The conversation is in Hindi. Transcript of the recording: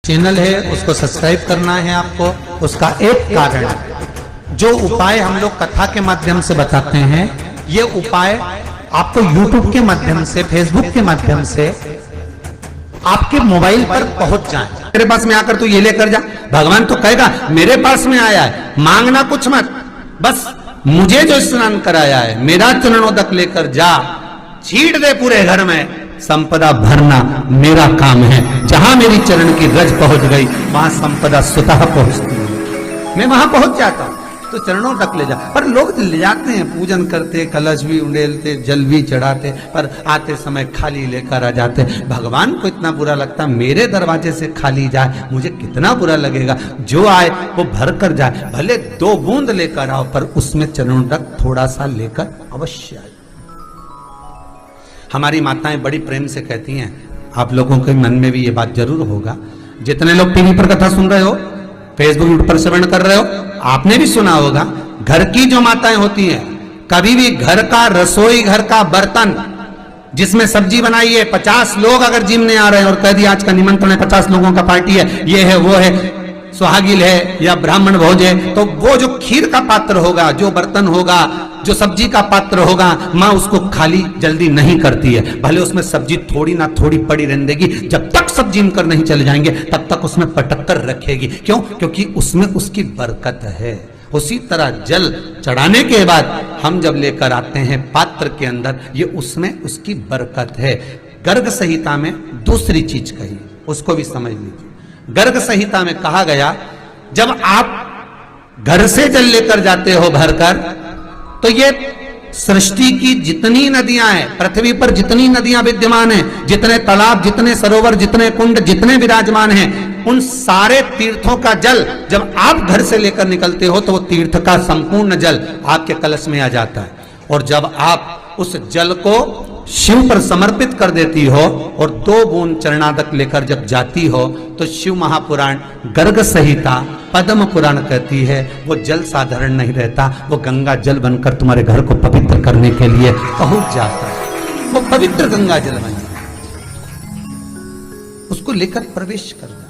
चैनल है उसको सब्सक्राइब करना है आपको। उसका एक कारण है, जो उपाय हम लोग कथा के माध्यम से बताते हैं, ये उपाय आपको YouTube के माध्यम से, Facebook के माध्यम से आपके मोबाइल पर पहुंच जाए। मेरे पास में आकर तू ये लेकर जा, भगवान तो कहेगा मेरे पास में आया है, मांगना कुछ मत, बस मुझे जो स्नान कराया है मेरा चरणोदक लेकर जा, छीट दे पूरे घर में, संपदा भरना मेरा काम है। जहां मेरी चरण की रज पहुंच गई वहां संपदा स्वतः पहुंचती है, मैं वहां पहुंच जाता हूं। तो चरणों तक ले जा, पर लोग ले जाते हैं, पूजन करते, कलश भी उंडेलते, जल भी चढ़ाते, पर आते समय खाली लेकर आ जाते। भगवान को इतना बुरा लगता, मेरे दरवाजे से खाली जाए, मुझे कितना बुरा लगेगा। जो आए वो भर कर जाए, भले 2 बूंद लेकर आओ, पर उसमें चरणों तक थोड़ा सा लेकर अवश्य आए। हमारी माताएं बड़ी प्रेम से कहती हैं, आप लोगों के मन में भी ये बात जरूर होगा, जितने लोग टीवी पर कथा सुन रहे हो, फेसबुक पर श्रवण कर रहे हो, आपने भी सुना होगा, घर की जो माताएं होती हैं, कभी भी घर का रसोई घर का बर्तन जिसमें सब्जी बनाई है, 50 लोग अगर जिमने आ रहे हैं और कह दिया आज का निमंत्रण है, 50 लोगों का पार्टी है, ये है वो है, सुहागिल है या ब्राह्मण भोज है, तो वो जो खीर का पात्र होगा, जो बर्तन होगा, जो सब्जी का पात्र होगा, माँ उसको खाली जल्दी नहीं करती है। भले उसमें सब्जी थोड़ी ना थोड़ी पड़ी रहने देगी, जब तक सब जिम कर नहीं चले जाएंगे तब तक उसमें पटक कर रखेगी। क्यों? क्योंकि उसमें उसकी बरकत है। उसी तरह जल चढ़ाने के बाद हम जब लेकर आते हैं पात्र के अंदर, ये उसमें उसकी बरकत है। गर्ग संहिता में दूसरी चीज कही, उसको भी समझ लीजिए। गर्ग संहिता में कहा गया, जब आप घर से जल लेकर जाते हो भरकर, तो ये सृष्टि की जितनी नदियां हैं, पृथ्वी पर जितनी नदियां विद्यमान हैं, जितने तालाब, जितने सरोवर, जितने कुंड, जितने विराजमान हैं, उन सारे तीर्थों का जल जब आप घर से लेकर निकलते हो तो वो तीर्थ का संपूर्ण जल आपके कलश में आ जाता है। और जब आप उस जल को शिव पर समर्पित कर देती हो और 2 बूंद चरणादक लेकर जब जाती हो, तो शिव महापुराण, गर्ग संहिता, पद्म पुराण कहती है, वो जल साधारण नहीं रहता, वो गंगा जल बनकर तुम्हारे घर को पवित्र करने के लिए पहुंच जाता है। वो पवित्र गंगा जल बन जाता है, उसको लेकर प्रवेश करता है।